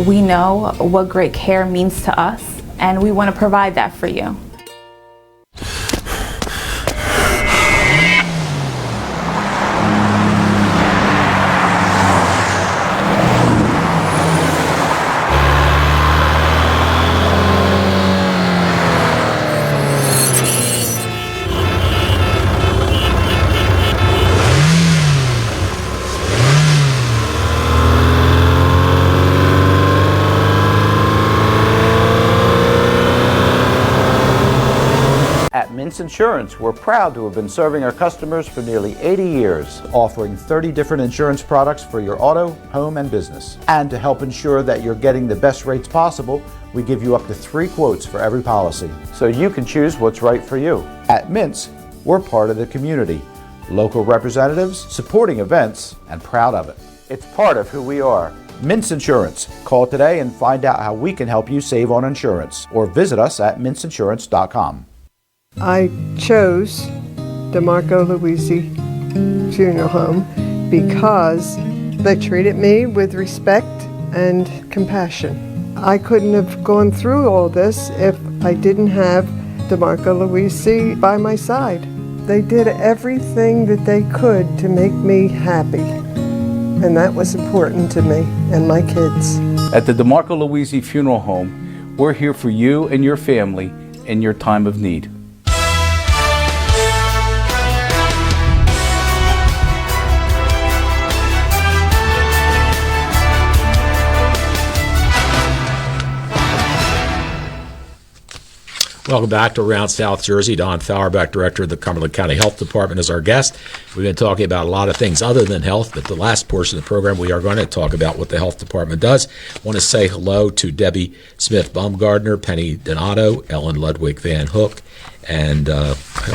We know what great care means to us, and we want to provide that for you. At Mintz Insurance, we're proud to have been serving our customers for nearly 80 years, offering 30 different insurance products for your auto, home, and business. And to help ensure that you're getting the best rates possible, we give you up to 3 quotes for every policy, so you can choose what's right for you. At Mintz, we're part of the community, local representatives, supporting events, and proud of it. It's part of who we are. Mintz Insurance. Call today and find out how we can help you save on insurance, or visit us at mintzinsurance.com. I chose DeMarco Luisi Funeral Home because they treated me with respect and compassion. I couldn't have gone through all this if I didn't have DeMarco Luisi by my side. They did everything that they could to make me happy, and that was important to me and my kids. At the DeMarco Luisi Funeral Home, we're here for you and your family in your time of need. Welcome back to Around South Jersey. Don Fauerbach, Director of the Cumberland County Health Department, is our guest. We've been talking about a lot of things other than health, but the last portion of the program, we are going to talk about what the health department does. I want to say hello to Debbie Smith-Baumgardner, Penny Donato, Ellen Ludwig Van Hook, and Eldine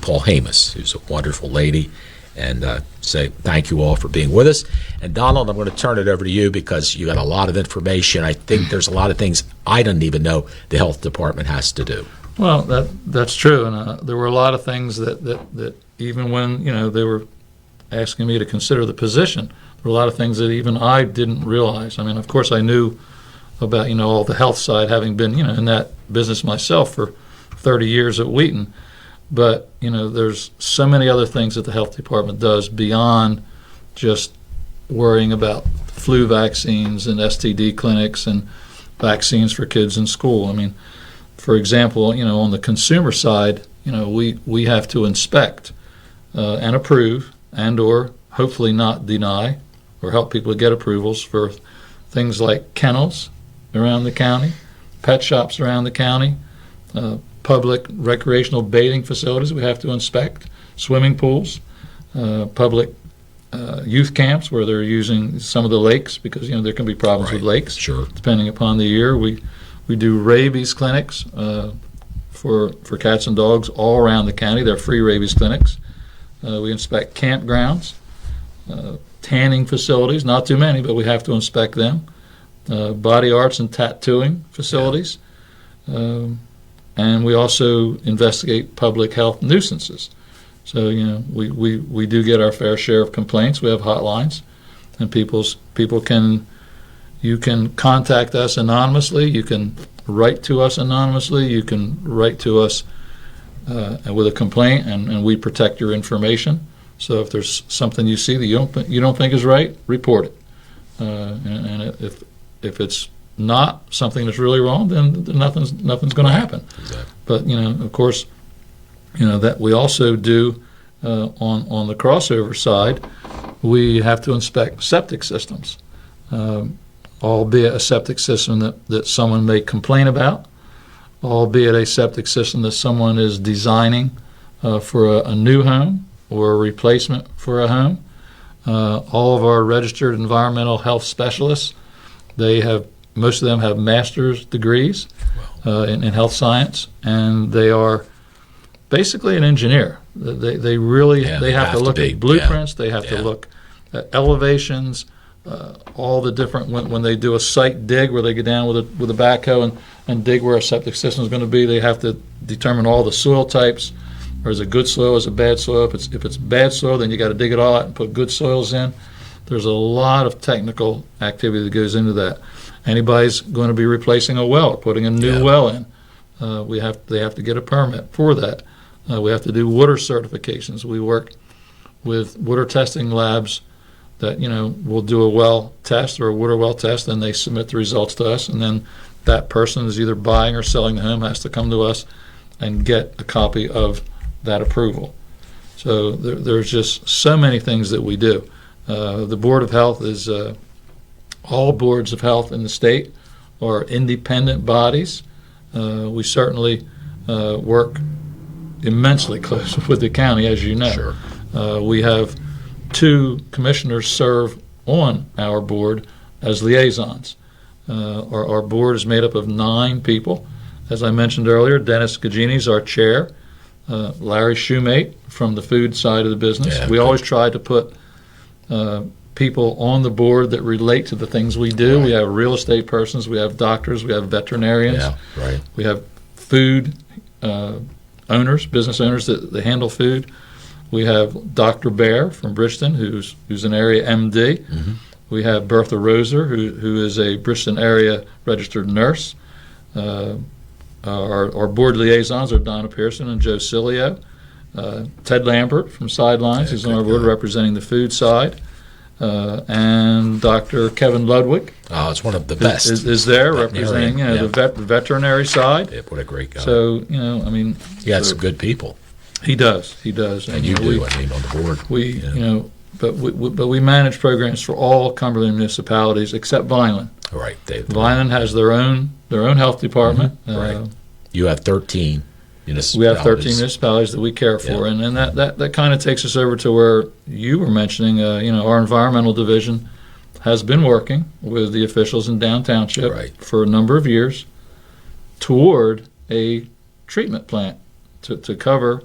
Paul Hamus, who's a wonderful lady. And say thank you all for being with us. And Donald, I'm going to turn it over to you because you got a lot of information. I think there's a lot of things I didn't even know the health department has to do. Well, that's true, and there were a lot of things that even when they were asking me to consider the position, there were a lot of things that even I didn't realize. I mean, of course, I knew about all the health side, having been in that business myself for 30 years at Wheaton. But there's so many other things that the health department does beyond just worrying about flu vaccines and STD clinics and vaccines for kids in school. I mean, for example, on the consumer side, we have to inspect and approve and or hopefully not deny or help people to get approvals for things like kennels around the county, pet shops around the county, public recreational bathing facilities we have to inspect, swimming pools, public youth camps where they're using some of the lakes because there can be problems with lakes. Sure. Depending upon the year. We do rabies clinics for cats and dogs all around the county. They're free rabies clinics. We inspect campgrounds, tanning facilities, not too many, but we have to inspect them. Body arts and tattooing facilities. And we also investigate public health nuisances. So we do get our fair share of complaints. We have hotlines, and you can contact us anonymously. You can write to us anonymously. You can write to us with a complaint, and we protect your information. So if there's something you see that you don't think is right, report it. And if it's not something that's really wrong, then nothing's going to happen. Exactly. But of course, that we also do on the crossover side, we have to inspect septic systems, albeit a septic system that someone may complain about, albeit a septic system that someone is designing for a new home or a replacement for a home. All of our registered environmental health specialists, most of them have master's degrees in health science, and they are basically an engineer. They really have to look at blueprints. They have to look at elevations, all the different when they do a site dig where they get down with a backhoe and dig where a septic system is going to be. They have to determine all the soil types. Or is it good soil? Is it bad soil? If it's bad soil, then you got to dig it all out and put good soils in. There's a lot of technical activity that goes into that. Anybody's going to be replacing a well, putting a new well in. They have to get a permit for that. We have to do water certifications. We work with water testing labs that will do a well test or a water well test, and they submit the results to us, and then that person is either buying or selling the home has to come to us and get a copy of that approval. So there's just so many things that we do. The Board of Health is all boards of health in the state are independent bodies. We certainly work immensely close with the county, as you know. Sure. We have 2 commissioners serve on our board as liaisons. Our board is made up of 9 people. As I mentioned earlier, Dennis Gagini is our chair. Larry Shoemate from the food side of the business. Yeah, we always try to put people on the board that relate to the things we do. Right. We have real estate persons, we have doctors, we have veterinarians. Yeah, right. We have food owners, business owners that handle food. We have Dr. Bear from Bridgeton, who's an area MD. Mm-hmm. We have Bertha Roser, who is a Bridgeton area registered nurse. Our board liaisons are Donna Pearson and Joe Cilio. Ted Lambert from Sidelines, who's on our board representing the food side. And Dr. Kevin Ludwig. Oh, it's one of the best. Is there representing the veterinary side. Yeah, what a great guy. So, he had some good people. He does. And you do, on the board. But we manage programs for all Cumberland municipalities except Vineland. Right. Vineland has their own health department. Right. You have 13 municipalities. We have 13 municipalities that we care for, and that kind of takes us over to where you were mentioning. Our environmental division has been working with the officials in Down Township for a number of years toward a treatment plant to cover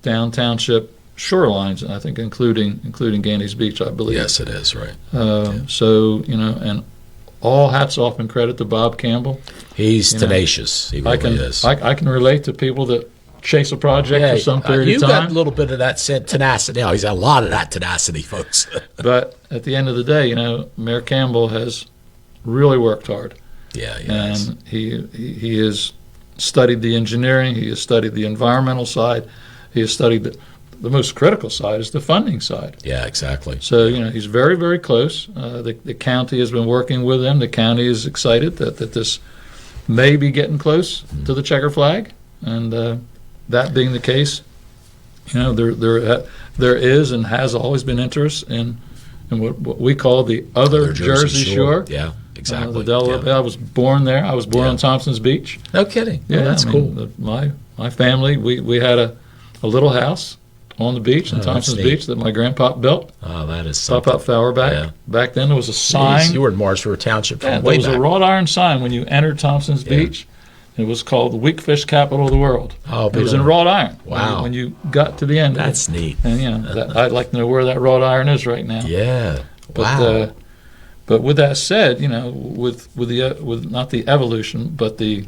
Down Township shorelines, I think including Gandy's Beach, I believe. Yes, it is, right. So, and all hats off and credit to Bob Campbell. He's tenacious. He really is. I can relate to people that chase a project for some period of time. You got a little bit of that tenacity. He's got a lot of that tenacity, folks. But at the end of the day, Mayor Campbell has really worked hard. Yeah, and he has studied the engineering. He has studied the environmental side. He has studied the most critical side is the funding side. Yeah, exactly. So, he's very, very close. The county has been working with him. The county is excited that this may be getting close to the checker flag. And that being the case, there is and has always been interest in what we call the other Jersey Shore. Yeah, exactly. The Delaware Bay. I was born there. I was born on Thompson's Beach. No kidding. Yeah, that's cool. My family, we had a little house on the beach in Thompson's Beach that my grandpa built. Oh, that is something. Pop-up Fauerbach. Yeah. Back then there was a sign. You were in Marshfield Township. There was a wrought iron sign when you entered Thompson's Beach. It was called the weak fish capital of the world. Oh, it was in wrought iron. Wow. When you got to the end. That's neat. And I'd like to know where that wrought iron is right now. Yeah. Wow. But with that said, with not the evolution, but the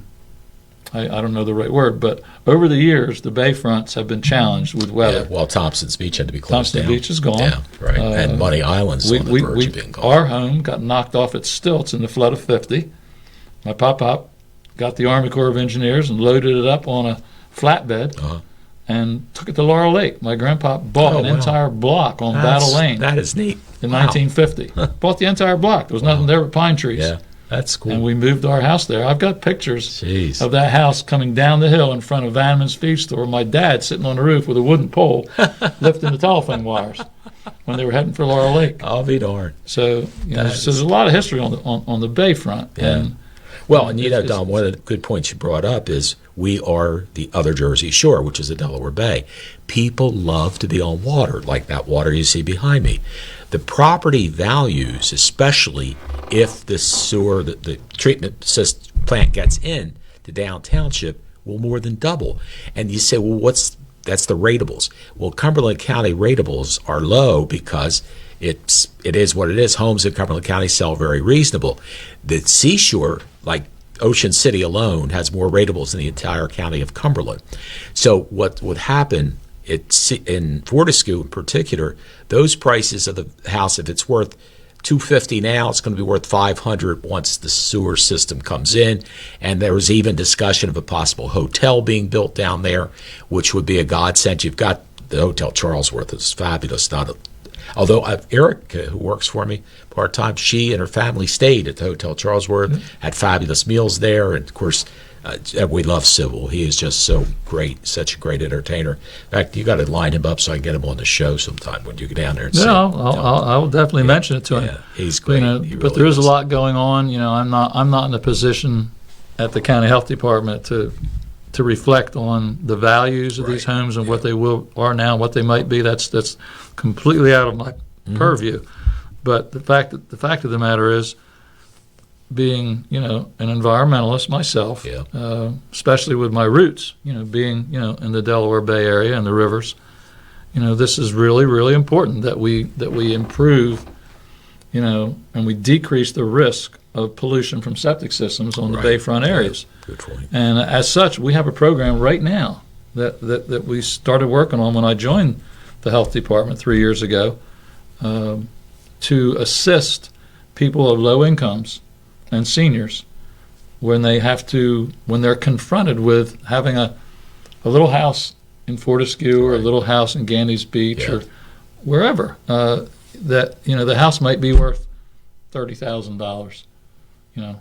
I don't know the right word, but over the years, the bayfronts have been challenged with weather. Yeah, well, Thompson's Beach had to be closed down. Thompson Beach is gone. Yeah, right. And Money Island's on the verge of being gone. Our home got knocked off its stilts in the flood of 50. My pop-pop got the Army Corps of Engineers and loaded it up on a flatbed and took it to Laurel Lake. My grandpa bought an entire block on Battle Lane. That is neat. In 1950. Bought the entire block. There was nothing there but pine trees. Yeah. That's cool. And we moved our house there. I've got pictures of that house coming down the hill in front of Vanneman's Feed Store. My dad sitting on the roof with a wooden pole lifting the telephone wires when they were heading for Laurel Lake. I'll be darned. So, so there's a lot of history on the bayfront. Yeah. And Don, one of the good points you brought up is we are the other Jersey Shore, which is the Delaware Bay. People love to be on water, like that water you see behind me. The property values, especially if the sewer, the treatment plant gets in to Down Township, will more than double. And you say, well, that's the ratables. Well, Cumberland County ratables are low because it is what it is. Homes in Cumberland County sell very reasonable. The seashore, like Ocean City alone, has more ratables than the entire county of Cumberland. So what would happen in Fortescue in particular, those prices of the house, if it's worth $250 now, it's going to be worth $500 once the sewer system comes in. And there was even discussion of a possible hotel being built down there, which would be a godsend. You've got the Hotel Charlesworth. It's fabulous. Although Erica, who works for me part-time, she and her family stayed at the Hotel Charlesworth, had fabulous meals there, and of course, we love Sybil. He is just so great, such a great entertainer. In fact, you got to line him up so I can get him on the show sometime when you get down there and see him. I'll definitely mention it to him. Yeah, he's great. But there is a lot going on. I'm not in a position at the county health department to reflect on the values of these homes and what they are now, and what they might be. That's completely out of my purview. But the fact of the matter is, being an environmentalist myself, especially with my roots, being in the Delaware Bay area and the rivers, this is really, really important that we improve, and we decrease the risk of pollution from septic systems on the bayfront areas. Good point. And as such, we have a program right now that we started working on when I joined the health department 3 years ago, to assist people of low incomes and seniors when they're confronted with having a little house in Fortescue or a little house in Gandy's Beach or wherever, that the house might be worth $30,000. You know,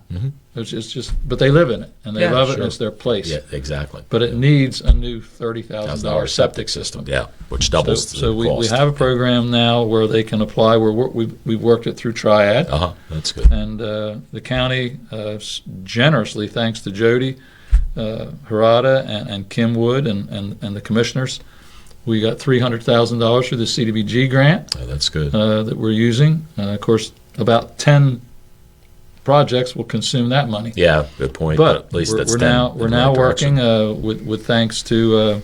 it's just, but they live in it and they love it, and it's their place. Yeah, exactly. But it needs a new $30,000 septic system. Yeah, which doubles So the we cost. have a program now where they can apply. We've worked it through Triad. That's good. And the county generously, thanks to Jody Harada and Kim Wood and the commissioners, we got $300,000 through the CDBG grant. Oh, that's good. That we're using. Of course, about 10 projects will consume that money. Yeah, good point. But at least we're now working with thanks to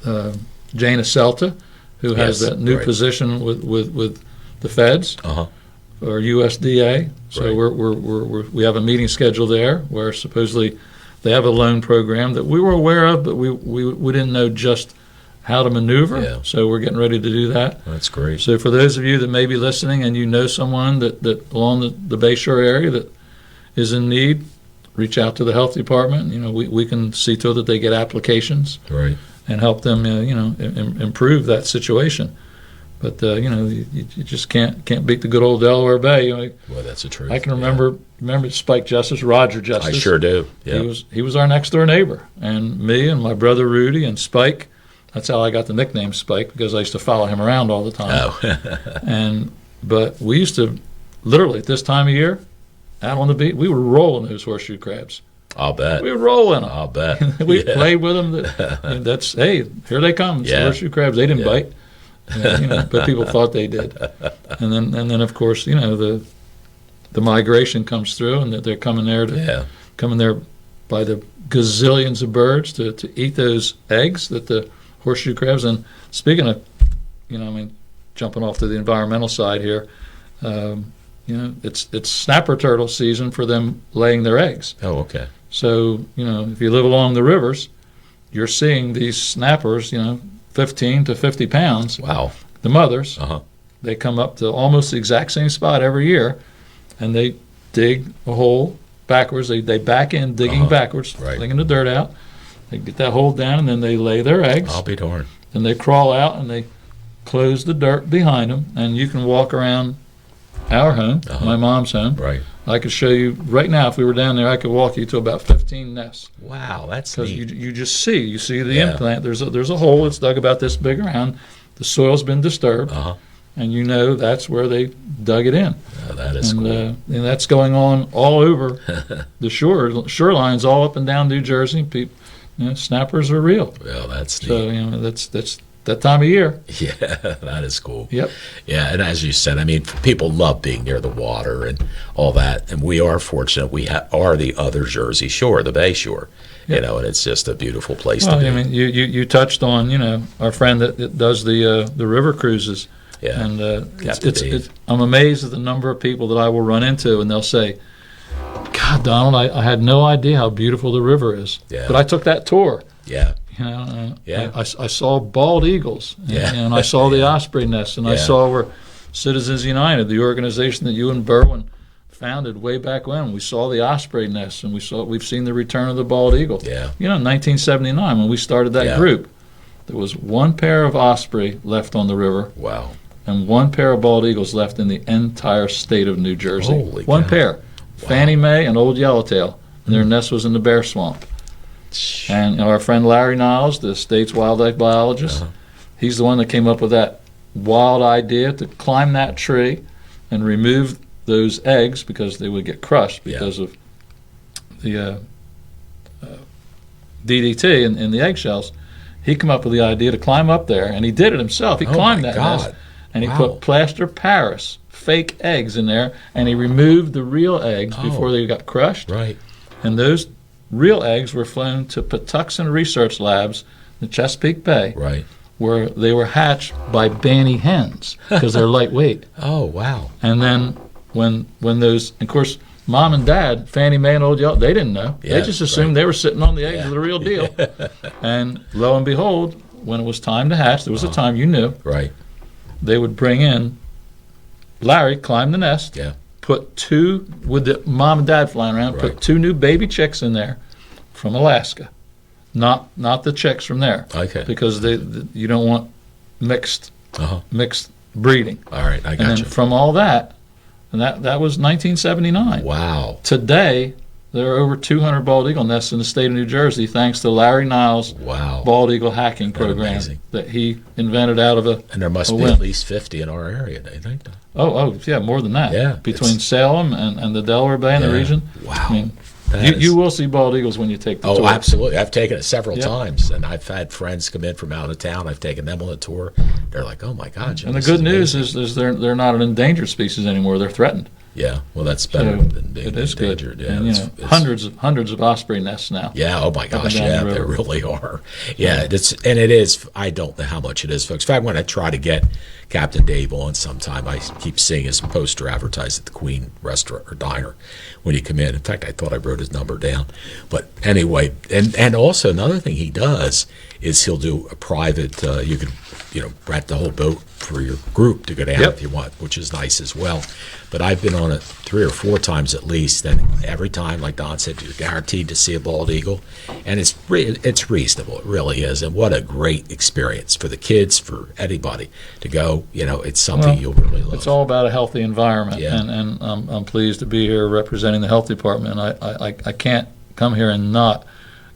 Jana Celta, who has that new position with the feds or USDA. So we have a meeting scheduled there where supposedly they have a loan program that we were aware of, but we didn't know just how to maneuver. Yeah. So we're getting ready to do that. That's great. So for those of you that may be listening and you know someone that along the Bayshore area that is in need, reach out to the health department. You know, we can see to it that they get applications Right. and help them, improve that situation. But you just can't beat the good old Delaware Bay. You know, Well, that's the truth. I can remember Spike Justice, Roger Justice. I sure do. Yeah. He was our next door neighbor, and me and my brother Rudy and Spike. That's how I got the nickname Spike, because I used to follow him around all the time. Oh. But we used to literally at this time of year, out on the beach, we were rolling those horseshoe crabs. I'll bet. We were rolling them. I'll bet. We played with them. That's hey, here they come. It's the horseshoe crabs. They didn't bite, but people thought they did. And then of course the migration comes through, and that they're coming there by the gazillions of birds to eat those eggs that the horseshoe crabs. And speaking of, jumping off to the environmental side here, it's snapper turtle season for them laying their eggs. Oh, okay. So, if you live along the rivers, you're seeing these snappers, 15 to 50 pounds. Wow. The mothers, They come up to almost the exact same spot every year, and they dig a hole backwards. They back in, digging backwards, digging the dirt out. They get that hole down, and then they lay their eggs. I'll be darned. And they crawl out, and they close the dirt behind them, and you can walk around our home, my mom's home. Right. I could show you right now, if we were down there, I could walk you to about 15 nests. Wow, that's Because neat. you just see the implant. There's a hole that's dug about this big around. The soil's been disturbed, and that's where they dug it in. Oh, that is cool. And that's going on all over the shorelines, all up and down New Jersey. People, snappers are real. Well, that's neat. So that's that time of year. Yeah, that is cool. Yep. Yeah, and as you said, I mean, people love being near the water and all that, and we are fortunate. We are the other Jersey Shore, the Bay Shore, and it's just a beautiful place to be. I mean, you touched on our friend that does the river cruises. Yeah. And I'm amazed at the number of people that I will run into, and they'll say, "God, Donald, I had no idea how beautiful the river is." Yeah. But I took that tour. Yeah. I saw bald eagles, and I saw the osprey nests, and I saw where Citizens United, the organization that you and Berwin founded way back when, we saw the osprey nests, and we've seen the return of the bald eagle. Yeah. In 1979 when we started that group, there was one pair of osprey left on the river. Wow. And one pair of bald eagles left in the entire state of New Jersey. Holy one cow. pair, Wow. Fannie Mae and Old Yellowtail, and their nest was in the Bear Swamp. And our friend Larry Niles, the state's wildlife biologist, he's the one that came up with that wild idea to climb that tree and remove those eggs because they would get crushed because of the DDT in the eggshells. He came up with the idea to climb up there, and he did it himself. He climbed that nest, and he put plaster Paris, fake eggs in there, and he removed the real eggs before they got crushed. Right. And those real eggs were flown to Patuxent Research Labs in Chesapeake Bay, Right. where they were hatched by banny hens because they're lightweight. Oh, wow. And then when those, of course, Mom and Dad, Fannie Mae and Old Yellow, they didn't know. Yeah, They just assumed they were sitting on the eggs of the real deal. And lo and behold, when it was time to hatch, there was a time you knew, Right. they would bring in Larry, climb the nest, put two, with the mom and dad flying around, put two new baby chicks in there from Alaska. Not the chicks from there. Okay. Because you don't want mixed breeding. All right, I got And then you. from all that, and that was 1979. Wow. Today, there are over 200 bald eagle nests in the state of New Jersey, thanks to Larry Niles' Wow. bald eagle hacking program amazing. that he invented out of a. And there must a be whim. at least 50 in our area, do you think? Oh, yeah, more than that. Yeah, Between it's- Salem and the Delaware Bay and the Yeah. region. Wow. I mean, That you is- will see bald eagles when you take the Oh, tour. absolutely. I've taken it several Yep. times, and I've had friends come in from out of town. I've taken them on a tour. They're like, "Oh my God!" Jim, And the this good news amazing." is they're not an endangered species anymore. They're threatened. Yeah, well, that's better So than being it is good. endangered. Yeah, And hundreds of osprey nests now. Yeah, oh my gosh, down yeah, the they river. really are. Yeah, it is. I don't know how much it is, folks. In fact, when I try to get Captain Dave on sometime, I keep seeing his poster advertised at the Queen restaurant or diner when you come in. In fact, I thought I wrote his number down. But anyway, and also another thing he does is he'll do a private, you can, rent the whole boat for your group to go down Yep. if you want, which is nice as well. But I've been on it 3 or 4 times at least, and every time, like Don said, you're guaranteed to see a bald eagle, and it's reasonable. It really is, and what a great experience for the kids, for anybody to go. It's something Well, you'll really love. It's all about a healthy environment, Yeah. and I'm pleased to be here representing the health department. I can't come here and not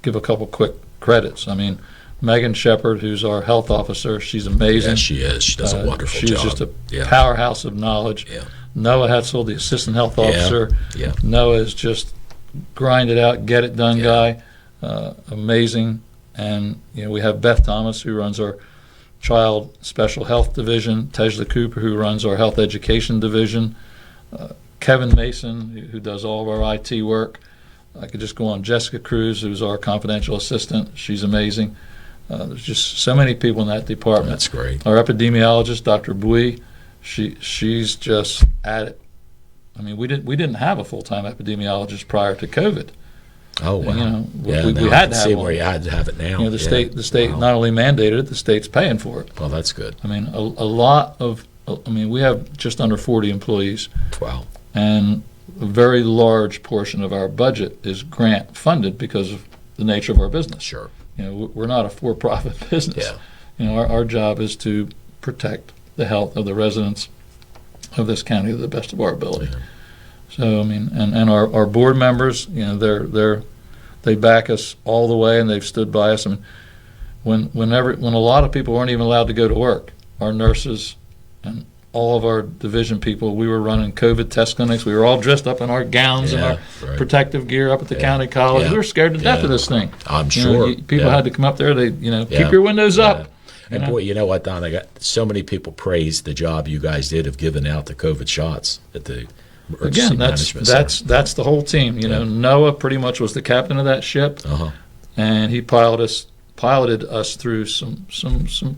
give a couple quick credits. I mean, Megan Shepard, who's our health officer, she's amazing. Yeah, she is. She does a wonderful she's job. just a Yeah. powerhouse of knowledge. Yeah. Noah Hetzel, the assistant health officer. Yeah. Noah is just grind it out, get it done Yeah. guy. Amazing. And we have Beth Thomas, who runs our child special health division. Tejla Cooper, who runs our health education division. Kevin Mason, who does all of our IT work. I could just go on. Jessica Cruz, who's our confidential assistant. She's amazing. There's just so many people in that department. That's great. Our epidemiologist, Dr. Bui, she's just at it. I mean, we didn't have a full-time epidemiologist prior to COVID. Oh wow! We now I had can to see have where one. you had to have it now. The state Wow. not only mandated it, the state's paying for it. Well, that's good. I mean, a lot of. I mean, we have just under 40 employees, Wow. and a very large portion of our budget is grant funded because of the nature of our business. Sure. We're not a for-profit business. Yeah. Our job is to protect the health of the residents of this county to the best of our ability. Yeah. So I mean, and our board members, they back us all the way, and they've stood by us. I mean, when a lot of people weren't even allowed to go to work, our nurses and all of our division people, we were running COVID test clinics. We were all dressed up in our gowns and our right. protective gear up at the county college. Yeah. We were scared to death Yeah. of this thing. I'm sure. People Yeah. had to come up there. They, Yeah. keep your windows up. And boy, you know what, Don? I got so many people praised the job you guys did of giving out the COVID shots at the emergency Again, management that's the whole team. Yeah. Noah pretty much was the captain of that ship, center. and he piloted us through some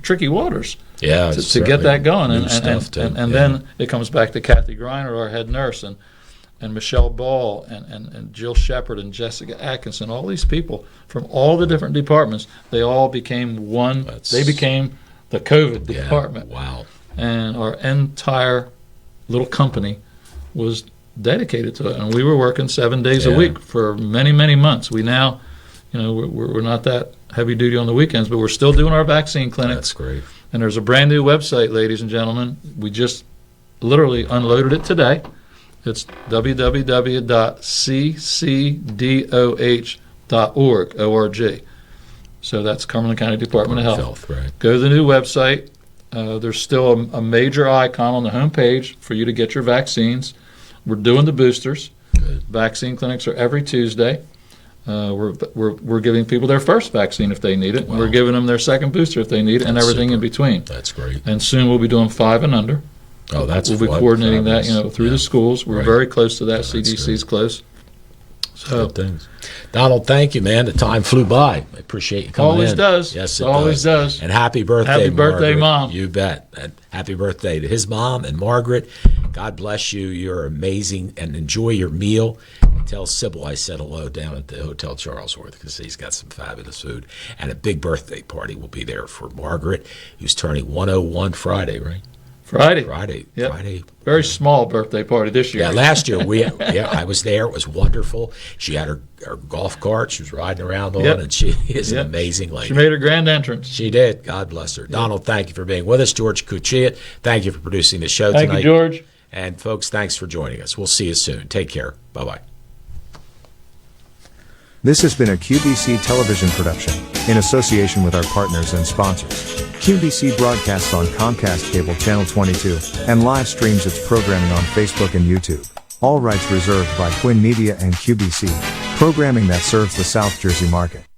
tricky waters Yeah, to get that going. New stuff too. And then it comes back to Kathy Griner, our head nurse, and Michelle Ball, and Jill Shepard, and Jessica Atkinson. All these people from all the different departments, they all became one. They became the COVID department. Wow. And our entire little company was dedicated to it, and we were working 7 days a Yeah. week for many, many months. We now, we're not that heavy duty on the weekends, but we're still doing our vaccine clinics. That's great. And there's a brand new website, ladies and gentlemen. We just literally unloaded it today. It's www.ccdoh.org, O-R-G. So that's Cumberland County Department of Health. Right. Go to the new website. There's still a major icon on the home page for you to get your vaccines. We're doing the boosters. Good. Vaccine clinics are every Tuesday. We're giving people their first vaccine if they need it. Wow. We're giving them their second booster if they need it, and That's everything in super. between. That's great. And soon we'll be doing 5 and under. Oh, that's We'll be coordinating that, through the schools. We're Right. very close to that. That's CDC's close. So Good things. Donald, thank you, man. The time flew by. I appreciate you coming Always in. does. Yes, it Always does. And happy birthday, Happy birthday, Margaret. Mom. You bet. And happy birthday to his mom and Margaret. God bless you. You're amazing, and enjoy your meal. Tell Sybil I said hello down at the Hotel Charlesworth because he's got some fabulous food. And a big birthday party will be there for Margaret, who's turning 101 Friday, right? Friday. Yep. Friday. Very small birthday party this year. Yeah, last year I was there. It was wonderful. She had her golf cart. She was riding around on, Yep. and she is Yep. an amazing lady. She made her grand entrance. She did. God bless her. Donald, thank you for being with us. George Kuchia, thank you for producing the show Thank tonight. you, George. And folks, thanks for joining us. We'll see you soon. Take care. Bye-bye. This has been a QBC television production, in association with our partners and sponsors. QBC broadcasts on Comcast Cable Channel 22, and live streams its programming on Facebook and YouTube. All rights reserved by Quinn Media and QBC, programming that serves the South Jersey market.